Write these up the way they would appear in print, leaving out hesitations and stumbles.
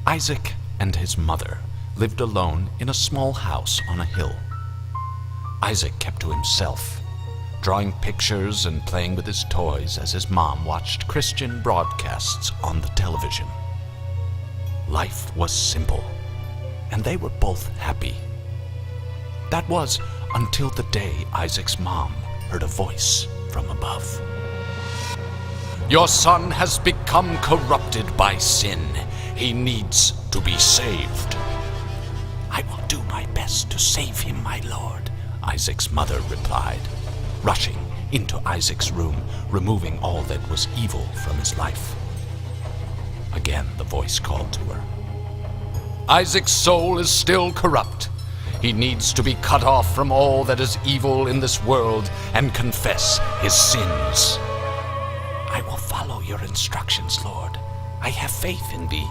Isaac and his mother lived alone in a small house on a hill. Isaac kept to himself, drawing pictures and playing with his toys as his mom watched Christian broadcasts on the television. Life was simple, and they were both happy. That was until the day Isaac's mom heard a voice from above. "Your son has become corrupted by sin. He needs to be saved." "I will do my best to save him, my lord," Isaac's mother replied, rushing into Isaac's room, removing all that was evil from his life. Again, the voice called to her. "Isaac's soul is still corrupt. He needs to be cut off from all that is evil in this world and confess his sins." "I will follow your instructions, Lord. I have faith in thee,"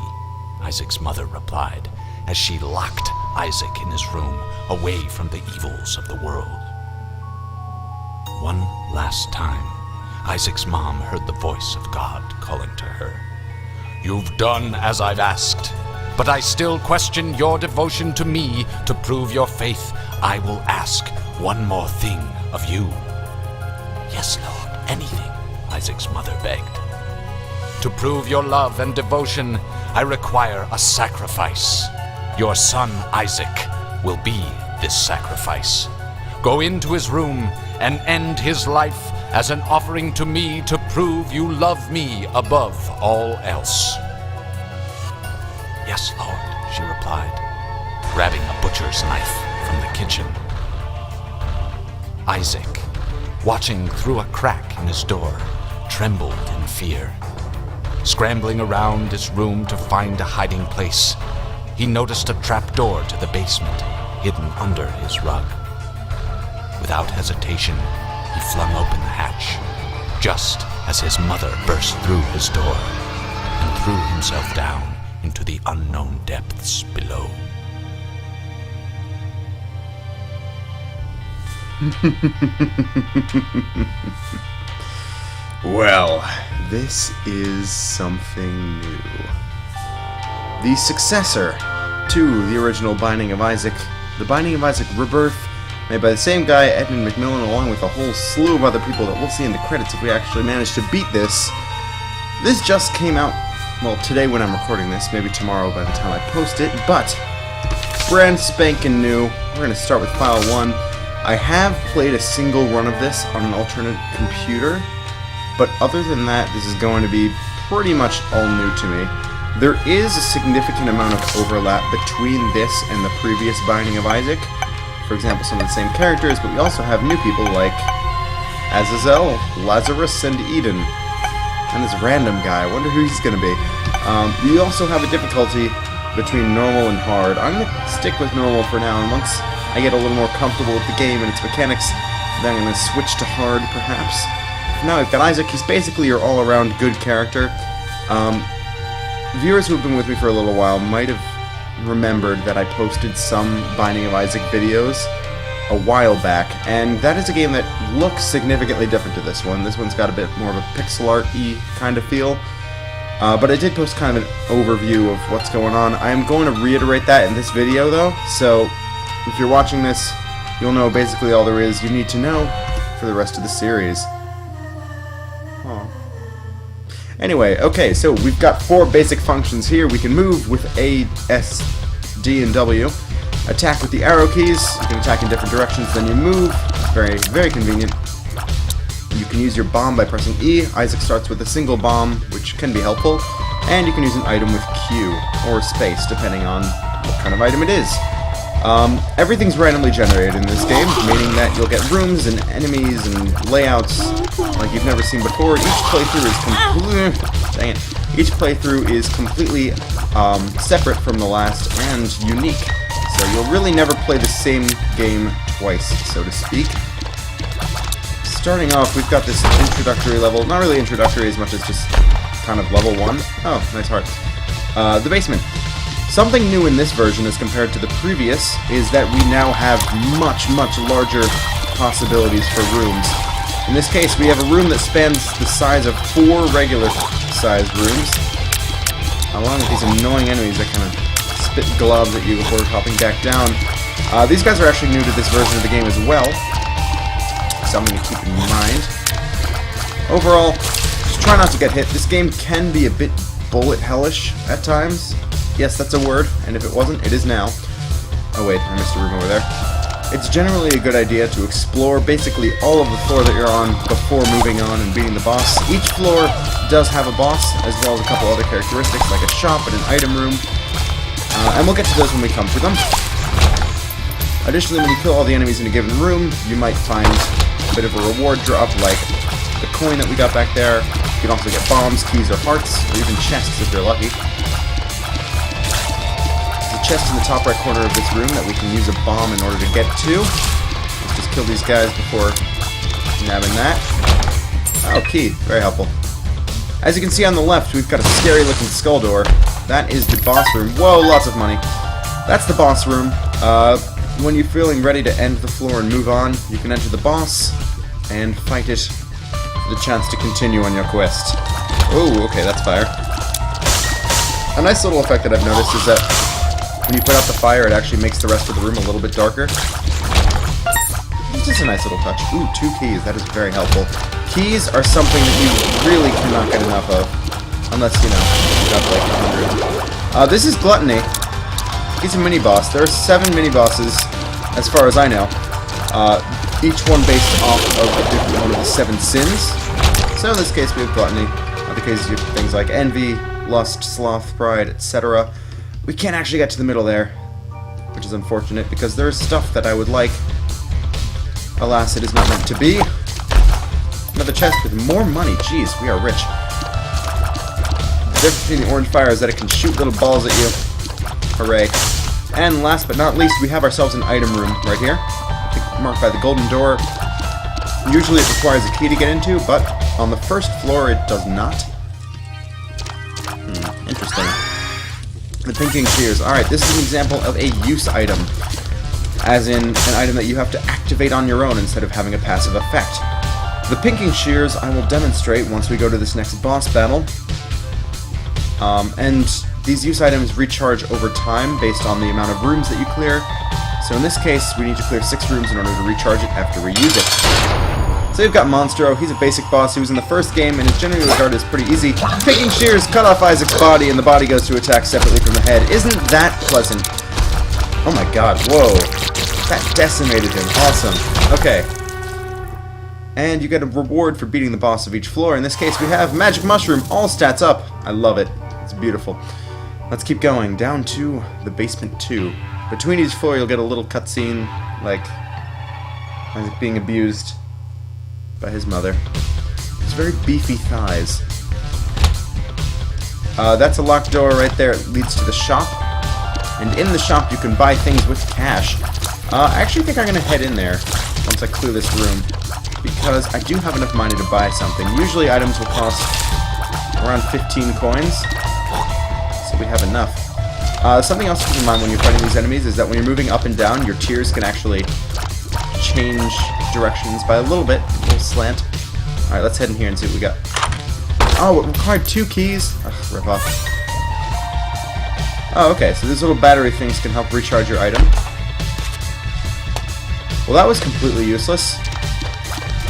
Isaac's mother replied, as she locked Isaac in his room, away from the evils of the world. One last time, Isaac's mom heard the voice of God calling to her. "You've done as I've asked, but I still question your devotion to me. To prove your faith, I will ask one more thing of you." "Yes, Lord, anything," Isaac's mother begged. "To prove your love and devotion, I require a sacrifice. Your son Isaac will be this sacrifice. Go into his room and end his life as an offering to me to prove you love me above all else." "Yes, Lord," she replied, grabbing a butcher's knife from the kitchen. Isaac, watching through a crack in his door, trembled in fear. Scrambling around his room to find a hiding place, he noticed a trapdoor to the basement hidden under his rug. Without hesitation, he flung open the hatch, just as his mother burst through his door and threw himself down into the unknown depths below. Well, this is something new. The successor to the original Binding of Isaac, The Binding of Isaac Rebirth, made by the same guy, Edmund McMillen, along with a whole slew of other people that we'll see in the credits if we actually manage to beat this. This just came out, well, today when I'm recording this, maybe tomorrow by the time I post it, but brand spanking new. We're going to start with File 1. I have played a single run of this on an alternate computer, but other than that, this is going to be pretty much all new to me. There is a significant amount of overlap between this and the previous Binding of Isaac. For example, some of the same characters, but we also have new people like Azazel, Lazarus, and Eden. And this random guy, I wonder who he's going to be. We also have a difficulty between normal and hard. I'm going to stick with normal for now, and once I get a little more comfortable with the game and its mechanics, then I'm going to switch to hard, perhaps. Now we've got Isaac. He's basically your all-around good character. Viewers who have been with me for a little while might have remembered that I posted some Binding of Isaac videos a while back, and that is a game that looks significantly different to this one. This one's got a bit more of a pixel art-y kind of feel. But I did post kind of an overview of what's going on. I am going to reiterate that in this video, though, so if you're watching this, you'll know basically all there is you need to know for the rest of the series. Anyway, okay, so we've got 4 basic functions here. We can move with A, S, D, and W. Attack with the arrow keys. You can attack in different directions than you move. Very, very convenient. You can use your bomb by pressing E. Isaac starts with a single bomb, which can be helpful. And you can use an item with Q, or space, depending on what kind of item it is. Everything's randomly generated in this game, meaning that you'll get rooms and enemies and layouts like you've never seen before. Each playthrough is completely separate from the last and unique. So you'll really never play the same game twice, so to speak. Starting off, we've got this introductory level. Not really introductory as much as just kind of level 1. Oh, nice heart. The basement. Something new in this version as compared to the previous is that we now have much, much larger possibilities for rooms. In this case, we have a room that spans the size of 4 regular-sized rooms. along with these annoying enemies that kind of spit globs at you before hopping back down. These guys are actually new to this version of the game as well, something to keep in mind. Overall, just try not to get hit. This game can be a bit bullet hellish at times. Yes, that's a word, and if it wasn't, it is now. Oh wait, I missed a room over there. It's generally a good idea to explore basically all of the floor that you're on before moving on and beating the boss. Each floor does have a boss, as well as a couple other characteristics like a shop and an item room. And we'll get to those when we come to them. Additionally, when you kill all the enemies in a given room, you might find a bit of a reward drop, like the coin that we got back there. You can also get bombs, keys, or hearts, or even chests if you're lucky. Chest in the top right corner of this room that we can use a bomb in order to get to. Let's just kill these guys before nabbing that. Oh, key. Very helpful. As you can see on the left, we've got a scary looking skull door. That is the boss room. Whoa, lots of money. That's the boss room. When you're feeling ready to end the floor and move on, you can enter the boss and fight it for the chance to continue on your quest. Oh, okay, that's fire. A nice little effect that I've noticed is that when you put out the fire, it actually makes the rest of the room a little bit darker. It's just a nice little touch. Ooh, 2 keys. That is very helpful. Keys are something that you really cannot get enough of. Unless, you know, you got like 100. This is Gluttony. He's a mini-boss. There are 7 mini-bosses, as far as I know. Each one based off of a different one of the 7 sins. So in this case, we have Gluttony. In other cases, you have things like Envy, Lust, Sloth, Pride, etc. We can't actually get to the middle there, which is unfortunate, because there is stuff that I would like. Alas, it is not meant to be. Another chest with more money. Jeez, we are rich. The difference between the orange fire is that it can shoot little balls at you. Hooray. And last but not least, we have ourselves an item room right here, marked by the golden door. Usually it requires a key to get into, but on the first floor it does not. Interesting. The pinking shears. Alright, this is an example of a use item. As in, an item that you have to activate on your own instead of having a passive effect. The pinking shears I will demonstrate once we go to this next boss battle. And these use items recharge over time based on the amount of rooms that you clear. So in this case, we need to clear 6 rooms in order to recharge it after we use it. So you've got Monstro. He's a basic boss. He was in the first game and is generally regarded as pretty easy. Pinking shears cut off Isaac's body and the body goes to attack separately from the head. Isn't that pleasant? Oh my god, whoa. That decimated him. Awesome. Okay. And you get a reward for beating the boss of each floor. In this case, we have Magic Mushroom. All stats up. I love it. It's beautiful. Let's keep going. Down to the basement 2. Between each floor, you'll get a little cutscene, like Isaac being abused by his mother. His very beefy thighs. That's a locked door right there. It leads to the shop. And in the shop, you can buy things with cash. I actually think I'm going to head in there once I clear this room, because I do have enough money to buy something. Usually items will cost around 15 coins, so we have enough. Something else to keep in mind when you're fighting these enemies is that when you're moving up and down, your tears can actually change directions by a little bit, a little slant. Alright, let's head in here and see what we got. Oh, it required 2 keys? Ugh, rip off. Oh, okay, so these little battery things can help recharge your item. Well, that was completely useless.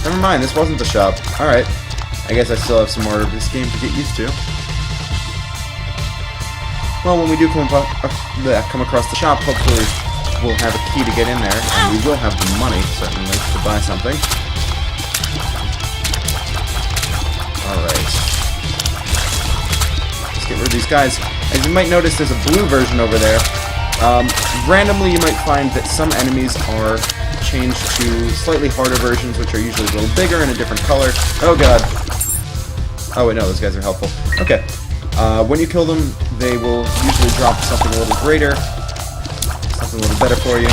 Never mind, this wasn't the shop. Alright, I guess I still have some more of this game to get used to. Well, when we do come across the shop, hopefully we'll have a key to get in there, and we will have the money, certainly, to buy something. Alright. Let's get rid of these guys. As you might notice, there's a blue version over there. Randomly, you might find that some enemies are changed to slightly harder versions, which are usually a little bigger and a different color. Oh god. Oh wait, no, those guys are helpful. Okay. When you kill them, they will usually drop something a little greater, something a little better for you.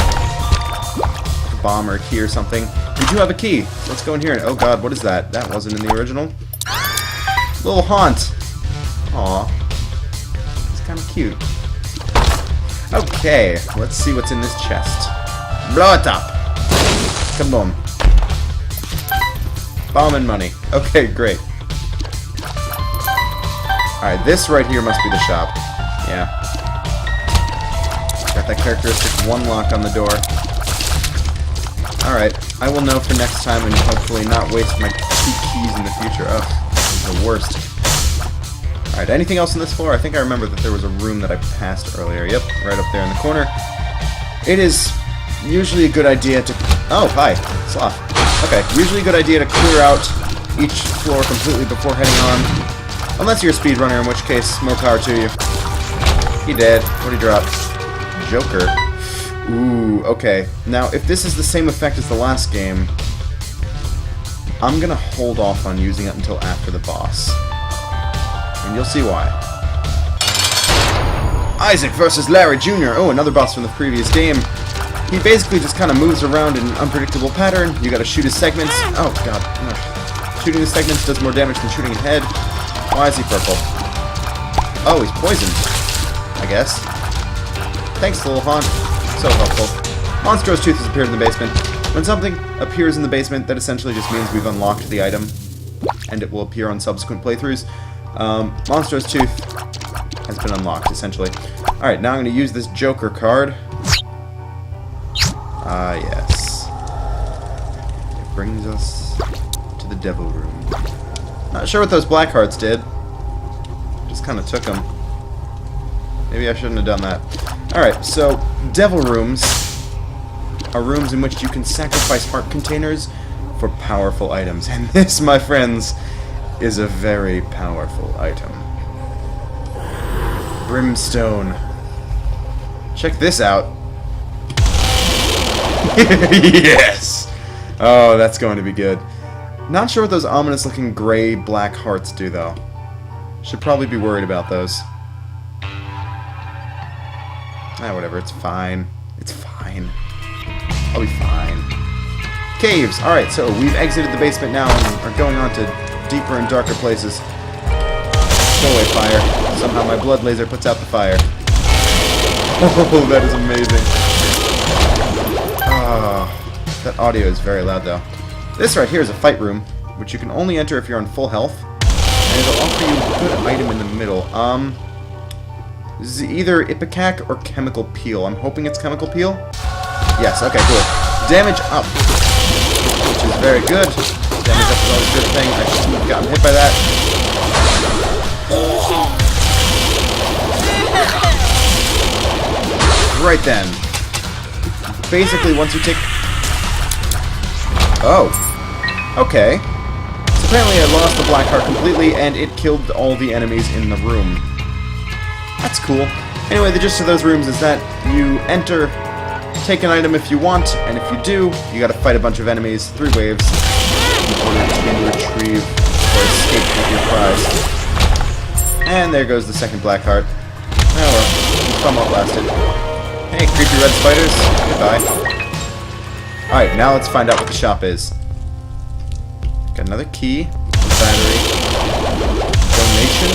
Like a bomb or a key or something. We do have a key. So let's go in here and... oh god, what is that? That wasn't in the original. Little haunt. Aw. It's kind of cute. Okay, let's see what's in this chest. Blow it up! Kaboom. Bomb and money. Okay, great. Alright, this right here must be the shop. Yeah. Got that characteristic one lock on the door. Alright, I will know for next time and hopefully not waste my 2 keys in the future. Ugh, the worst. Alright, anything else on this floor? I think I remember that there was a room that I passed earlier. Yep, right up there in the corner. It is usually a good idea to... Oh, hi. Sloth. Okay, usually a good idea to clear out each floor completely before heading on. Unless you're a speedrunner, in which case, more power to you. He dead. What'd he drop? Joker. Ooh, okay. Now, if this is the same effect as the last game, I'm gonna hold off on using it until after the boss. And you'll see why. Isaac versus Larry Jr. Oh, another boss from the previous game. He basically just kind of moves around in an unpredictable pattern. You gotta shoot his segments. Oh, god. No. Shooting his segments does more damage than shooting his head. Why is he purple? Oh, he's poisoned. I guess. Thanks, little Haunt. So helpful. Monstro's Tooth has appeared in the basement. When something appears in the basement, that essentially just means we've unlocked the item, and it will appear on subsequent playthroughs. Monstro's Tooth has been unlocked, essentially. Alright, now I'm going to use this Joker card. Ah, yes. It brings us to the Devil Room. Not sure what those black hearts did. Just kind of took them. Maybe I shouldn't have done that. Alright, so Devil Rooms are rooms in which you can sacrifice heart containers for powerful items. And this, my friends, is a very powerful item. Brimstone. Check this out. Yes! Oh, that's going to be good. Not sure what those ominous-looking gray black hearts do, though. Should probably be worried about those. Ah, whatever, it's fine. It's fine. I'll be fine. Caves! Alright, so we've exited the basement now and are going on to deeper and darker places. Go away, fire. Somehow my blood laser puts out the fire. Oh, that is amazing. Oh, that audio is very loud, though. This right here is a fight room, which you can only enter if you're on full health. And it'll offer you a good item in the middle. This is either Ipecac or Chemical Peel. I'm hoping it's Chemical Peel. Yes, okay, cool. Damage up, which is very good. Damage up is always a good thing. I shouldn't have gotten hit by that. Right then. Basically, once you take... Oh. Okay. So apparently I lost the black heart completely, and it killed all the enemies in the room. That's cool. Anyway, the gist of those rooms is that you enter, take an item if you want, and if you do, you gotta fight a bunch of enemies, 3 waves, in order to retrieve or escape with your prize. And there goes the second black heart. Oh well, it somewhat lasted. Hey, creepy red spiders. Goodbye. Alright, now let's find out what the shop is. Got another key, battery, donation.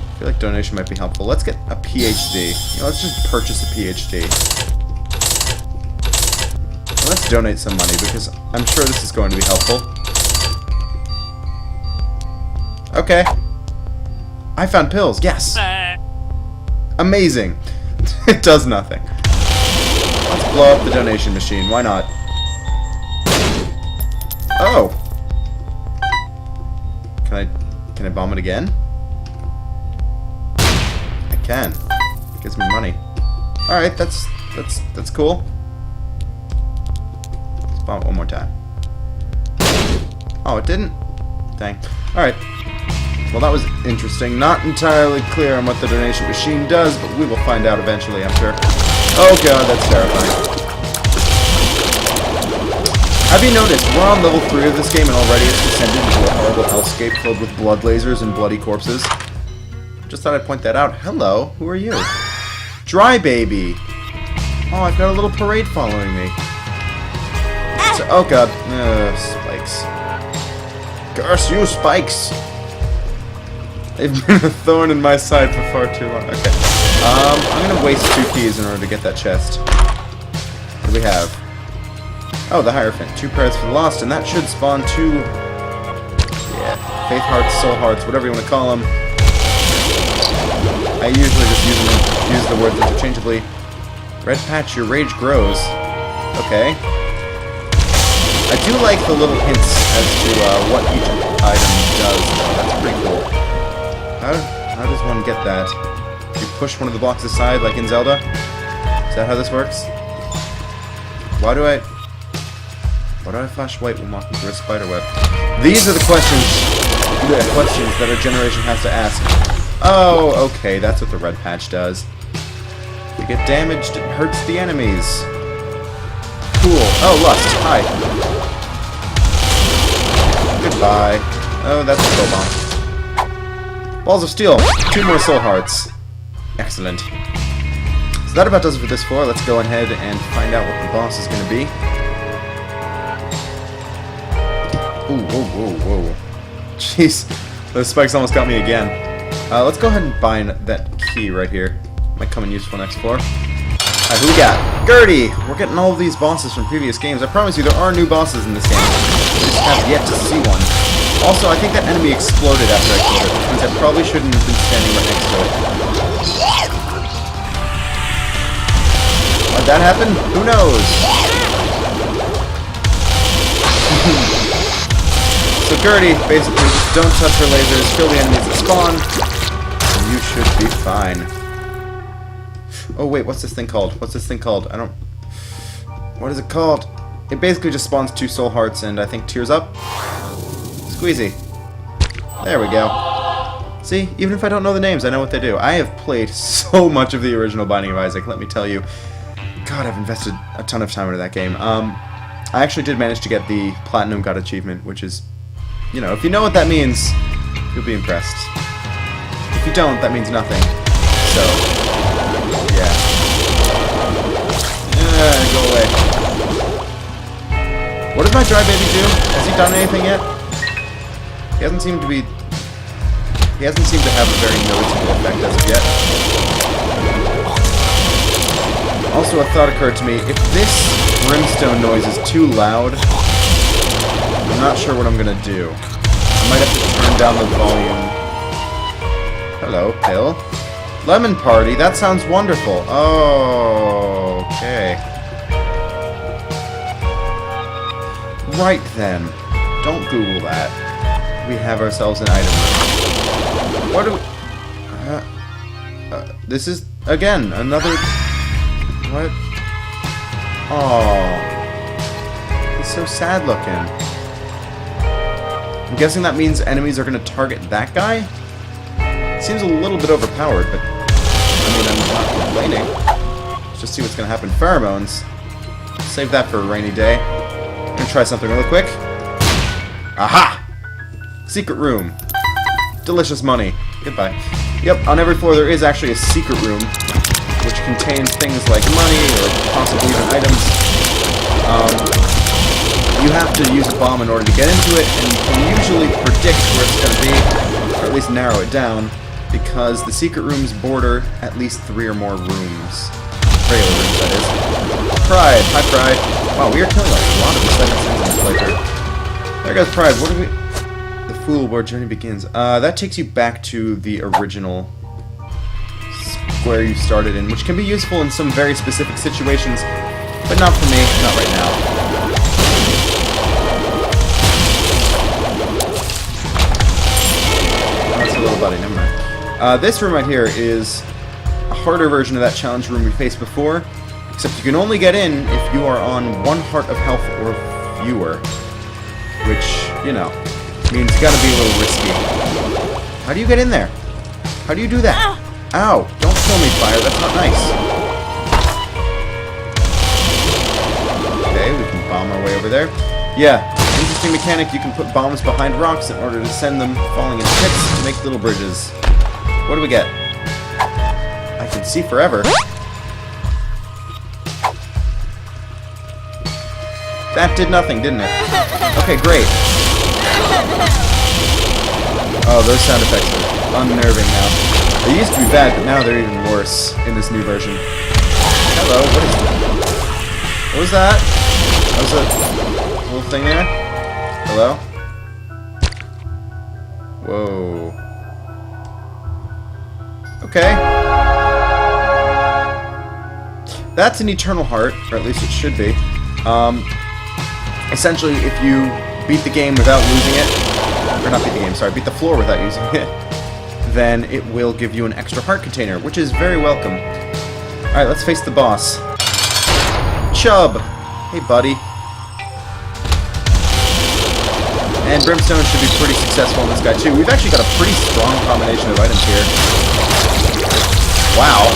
I feel like donation might be helpful. Let's get a PhD. You know, let's just purchase a PhD. And let's donate some money because I'm sure this is going to be helpful. Okay. I found pills. Yes. Amazing. It does nothing. Let's blow up the donation machine. Why not? Oh. Can I bomb it again? Can. Gives me money. Alright, that's cool. Let's bomb it one more time. Oh, it didn't? Dang. Alright. Well, that was interesting. Not entirely clear on what the donation machine does, but we will find out eventually, I'm sure. Oh god, that's terrifying. Have you noticed, we're on level 3 of this game and already it's descended into a horrible hellscape filled with blood lasers and bloody corpses? Just thought I'd point that out. Hello, who are you? Dry Baby! Oh, I've got a little parade following me. So, oh god. Spikes. Curse you, spikes! They've been a thorn in my side for far too long. Okay. I'm gonna waste 2 keys in order to get that chest. What do we have? Oh, the Hierophant. 2 prayers for the lost, and that should spawn 2... Yeah. faith hearts, soul hearts, whatever you want to call them. I usually just use the words interchangeably. Red patch, your rage grows. Okay. I do like the little hints as to what each item does, though. That's pretty cool. How does one get that? You push one of the blocks aside, like in Zelda? Is that how this works? Why do I flash white when walking through a spider web? These are the questions that our generation has to ask. Oh, okay, that's what the red patch does. If we get damaged, it hurts the enemies. Cool. Oh, lust. Hi. Goodbye. Oh, that's a soul bomb. Balls of steel. 2 more soul hearts. Excellent. So that about does it for this floor. Let's go ahead and find out what the boss is going to be. Ooh, whoa, whoa, whoa. Jeez. Those spikes almost got me again. Let's go ahead and bind that key right here. Might come in useful next floor. Alright, who we got? Gertie! We're getting all of these bosses from previous games. I promise you, there are new bosses in this game. We just have yet to see one. Also, I think that enemy exploded after I killed it, which means I probably shouldn't have been standing right next to it. Why'd that happen? Who knows? So Gertie, basically, just don't touch her lasers, kill the enemies that spawn, and you should be fine. Oh wait, what's this thing called? What's this thing called? I don't... What is it called? It basically just spawns 2 soul hearts and I think tears up. Squeezy. There we go. See, even if I don't know the names, I know what they do. I have played so much of the original Binding of Isaac, let me tell you. God, I've invested a ton of time into that game. I actually did manage to get the Platinum God achievement, which is, you know, if you know what that means, you'll be impressed. If you don't, that means nothing. So... yeah. Go away. What does my dry baby do? Has he done anything yet? He hasn't seemed to be... He hasn't seemed to have a very noticeable effect as of yet. Also, a thought occurred to me. If this brimstone noise is too loud, I'm not sure what I'm gonna do. I might have to turn down the volume. Hello, Pill. Lemon Party, that sounds wonderful. Oh, okay. Right then. Don't Google that. We have ourselves an item. What do we... this is, again, another... What? Oh. He's so sad looking. I'm guessing that means enemies are going to target that guy? Seems a little bit overpowered, but... I mean, I'm not complaining. Let's just see what's going to happen. Pheromones. Save that for a rainy day. I'm going to try something really quick. Aha! Secret room. Delicious money. Goodbye. Yep, on every floor there is actually a secret room, which contains things like money, or possibly even items. You have to use a bomb in order to get into it, and you can usually predict where it's going to be, or at least narrow it down, because the secret rooms border at least 3 or more rooms. Trailer rooms, that is. Pride. Hi, Pride. Wow, we are killing a lot of the second things in this playthrough. There goes Pride. What do we... The Fool, where journey begins. That takes you back to the original square you started in, which can be useful in some very specific situations, but not for me, not right now. Oh, that's a little buddy, never mind. This room right here is a harder version of that challenge room we faced before, except you can only get in if you are on 1 heart of health or fewer, which, you know, means it's gotta be a little risky. How do you get in there? How do you do that? Ow! Don't kill me, fire. That's not nice. Okay, we can bomb our way over there. Yeah, interesting mechanic. You can put bombs behind rocks in order to send them falling in pits to make little bridges. What do we get? I can see forever. That did nothing, didn't it? Okay, great. Oh, those sound effects are unnerving now. They used to be bad, but now they're even worse in this new version. Hello, what is that? What was that? That was a little thing there? Hello? Whoa. Okay. That's an eternal heart, or at least it should be. Essentially, if you beat the game without losing it, or not beat the game, sorry, beat the floor without using it, then it will give you an extra heart container, which is very welcome. Alright, let's face the boss. Chub! Hey, buddy. And Brimstone should be pretty successful in this guy, too. We've actually got a pretty strong combination of items here. Wow.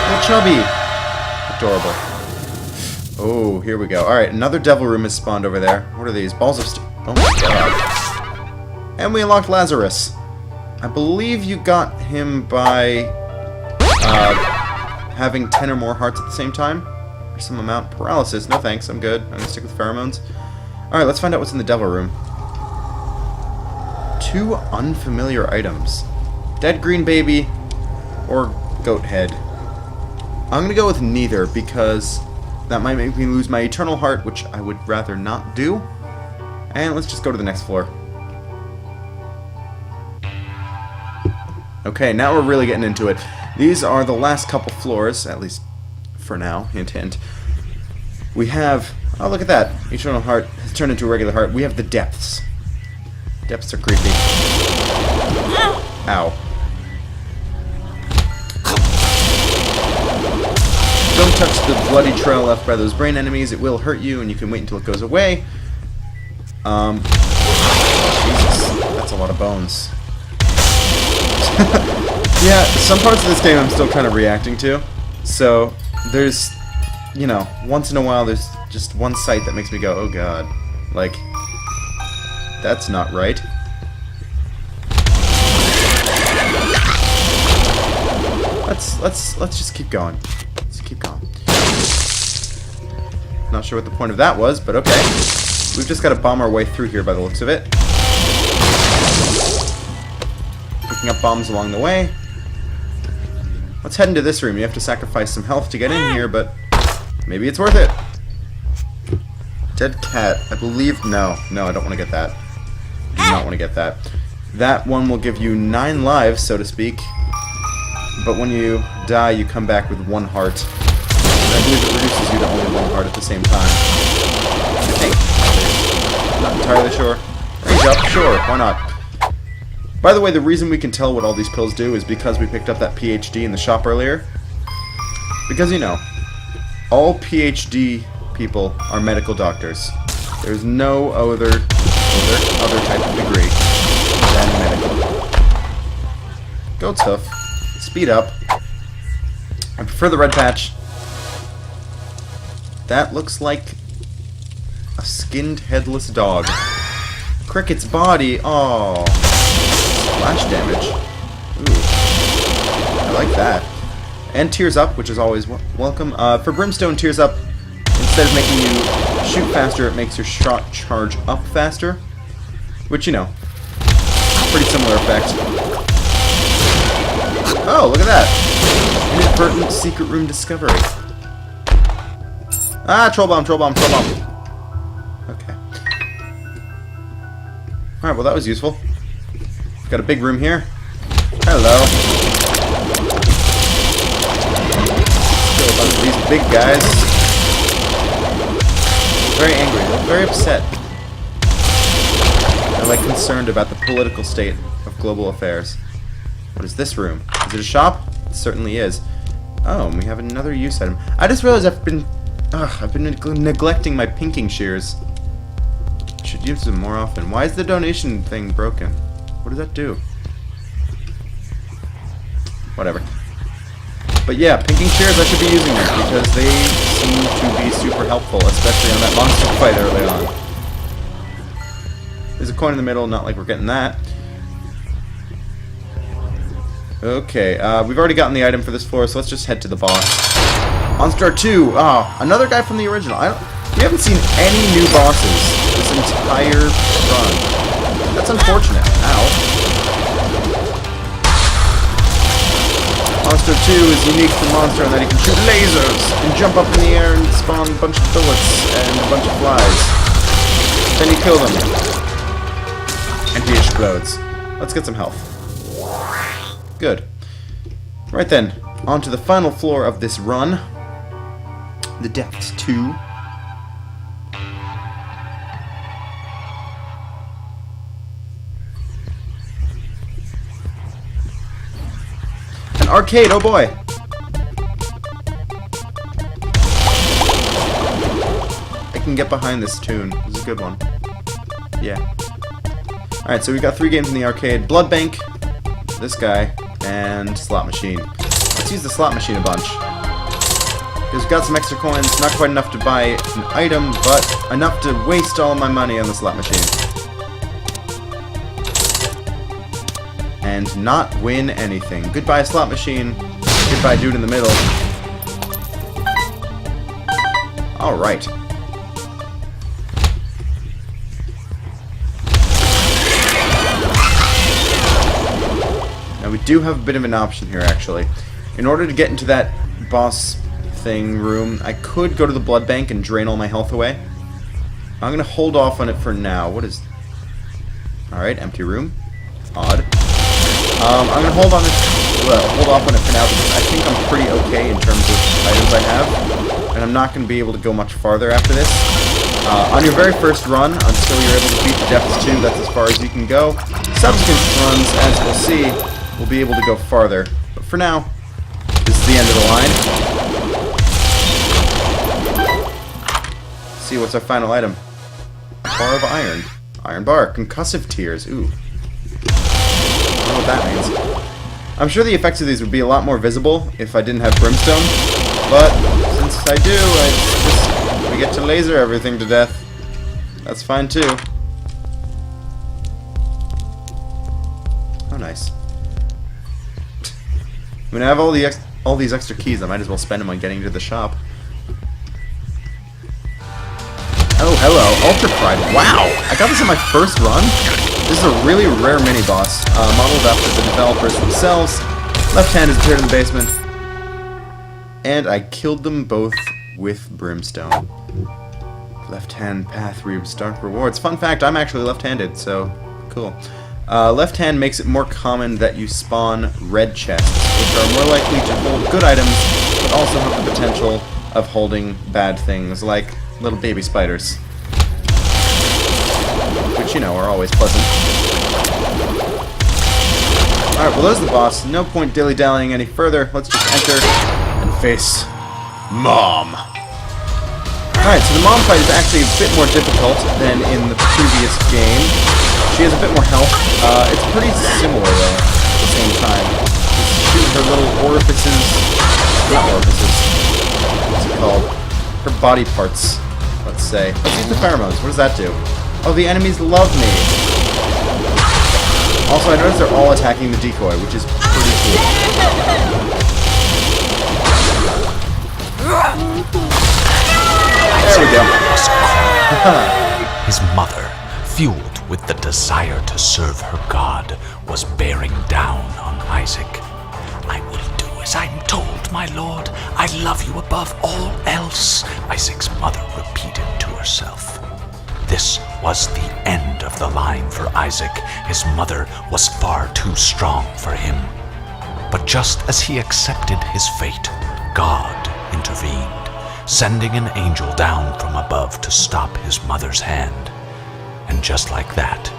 Little chubby. Adorable. Oh, here we go. Alright, another devil room has spawned over there. What are these? Balls of oh my god. And we unlocked Lazarus. I believe you got him by having 10 or more hearts at the same time. Or some amount. Paralysis. No thanks. I'm good. I'm going to stick with pheromones. Alright, let's find out what's in the devil room. 2 unfamiliar items. Dead green baby or goat head. I'm going to go with neither because that might make me lose my eternal heart, which I would rather not do. And let's just go to the next floor. Okay, now we're really getting into it. These are the last couple floors, at least for now, hint hint. We have, oh look at that, eternal heart has turned into a regular heart. We have the depths. Depths are creepy. Ow. Don't touch the bloody trail left by those brain enemies. It will hurt you, and you can wait until it goes away. Jesus, that's a lot of bones. Yeah, some parts of this game I'm still kind of reacting to. So, there's, you know, once in a while there's just one sight that makes me go, oh god. Like, that's not right. Let's just keep going. Let's keep going. Not sure what the point of that was, but okay. We've just got to bomb our way through here by the looks of it. Picking up bombs along the way. Let's head into this room. You have to sacrifice some health to get in here, but maybe it's worth it. Dead cat. I believe... No, I don't want to get that. I do not want to get that. That one will give you 9 lives, so to speak. But when you die, you come back with 1 heart. And I believe it reduces you to only 1 heart at the same time. I think. Not entirely sure. Range up? Sure, why not? By the way, the reason we can tell what all these pills do is because we picked up that PhD in the shop earlier. Because, you know, all PhD people are medical doctors. There's no other type of degree than medical. Goat's hoof. Speed up. I prefer the red patch. That looks like a skinned headless dog. Cricket's body. Oh. Splash damage. Ooh. I like that. And tears up, which is always welcome. For Brimstone, tears up, instead of making you shoot faster, it makes your shot charge up faster. Which, you know, pretty similar effect. Oh, look at that. Inadvertent secret room discovery. Ah, troll bomb, troll bomb, troll bomb. Okay. Alright, well that was useful. Got a big room here. Hello. Kill a bunch of these big guys. They're very angry. They're very upset. They're like concerned about the political state of global affairs. What is this room? Is it a shop? It certainly is. Oh, and we have another use item. I just realized I've been neglecting my pinking shears. I should use them more often. Why is the donation thing broken? What does that do? Whatever. But yeah, pinking shears, I should be using them because they seem to be super helpful, especially on that monster fight early on. There's a coin in the middle, not like we're getting that. Okay, we've already gotten the item for this floor, so let's just head to the boss. Monster 2! Oh, another guy from the original. We haven't seen any new bosses this entire run. That's unfortunate. Ow. Monster 2 is unique to Monster in that he can shoot lasers and jump up in the air and spawn a bunch of bullets and a bunch of flies. Then you kill them. he explodes. Let's get some health. Good. Right then, on to the final floor of this run. The Depths 2. An arcade, oh boy! I can get behind this tune. This is a good one. Yeah. Alright, so we've got 3 games in the arcade. Blood Bank, this guy, and Slot Machine. Let's use the Slot Machine a bunch. Because we've got some extra coins, not quite enough to buy an item, but enough to waste all my money on the Slot Machine. And not win anything. Goodbye, Slot Machine. Goodbye, dude in the middle. Alright. Now we do have a bit of an option here, actually. In order to get into that boss thing room, I could go to the blood bank and drain all my health away. I'm gonna hold off on it for now. What is... Alright, empty room. Odd. I'm gonna hold off on it for now because I think I'm pretty okay in terms of items I have. And I'm not gonna be able to go much farther after this. On your very first run, until you're able to beat the Depths 2, that's as far as you can go. Subsequent runs, as we'll see, will be able to go farther. But for now, this is the end of the line. See, what's our final item? Bar of iron. Iron bar. Concussive tears. Ooh. I don't know what that means. I'm sure the effects of these would be a lot more visible if I didn't have brimstone. But since I do, we get to laser everything to death. That's fine too. Oh, nice. I mean, I have all these extra keys. I might as well spend them on getting to the shop. Oh, hello, Ultra Pride. Wow! I got this in my first run? This is a really rare mini-boss, modeled after the developers themselves. Left hand is appeared in the basement. And I killed them both with brimstone. Left hand path reaps dark rewards. Fun fact, I'm actually left-handed, so cool. Left hand makes it more common that you spawn red chests, which are more likely to hold good items, but also have the potential of holding bad things, like little baby spiders. Which, you know, are always pleasant. Alright, well there's the boss. No point dilly-dallying any further. Let's just enter and face Mom. Alright, so the Mom fight is actually a bit more difficult than in the previous game. She has a bit more health. It's pretty similar, though, at the same time. Just shoot her little orifices. Not orifices. What's it called? Her body parts. Let's say. Let's use the pheromones. What does that do? Oh, the enemies love me. Also, I noticed they're all attacking the decoy, which is pretty cool. There we go. His mother, fueled with the desire to serve her God, was bearing down on Isaac. I will do as I'm told, my lord. I love you above all else, Isaac's mother repeated to herself. This was the end of the line for Isaac. His mother was far too strong for him. But just as he accepted his fate, God intervened, sending an angel down from above to stop his mother's hand. And just like that,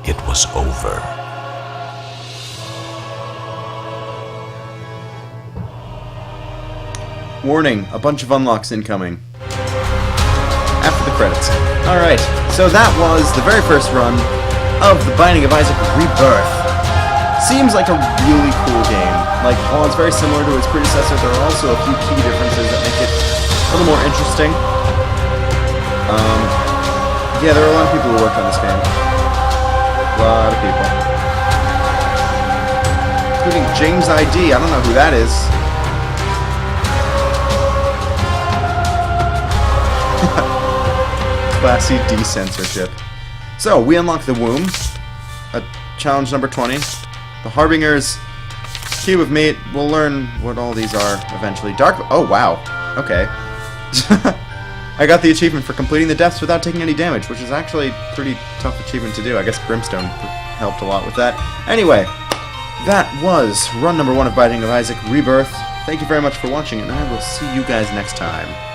it was over. Warning, a bunch of unlocks incoming. After the credits. Alright, so that was the very first run of The Binding of Isaac Rebirth. Seems like a really cool game. Like, while it's very similar to its predecessor, there are also a few key differences that make it a little more interesting. Yeah, there are a lot of people who worked on this game. A lot of people. Including James ID. I don't know who that is. Classy decensorship. So, we unlock the womb. Challenge number 20. The Harbinger's cube of meat. We'll learn what all these are eventually. Dark... Oh, wow. Okay. I got the achievement for completing the deaths without taking any damage, which is actually a pretty tough achievement to do. I guess Brimstone helped a lot with that. Anyway, that was run number 1 of Binding of Isaac Rebirth. Thank you very much for watching, and I will see you guys next time.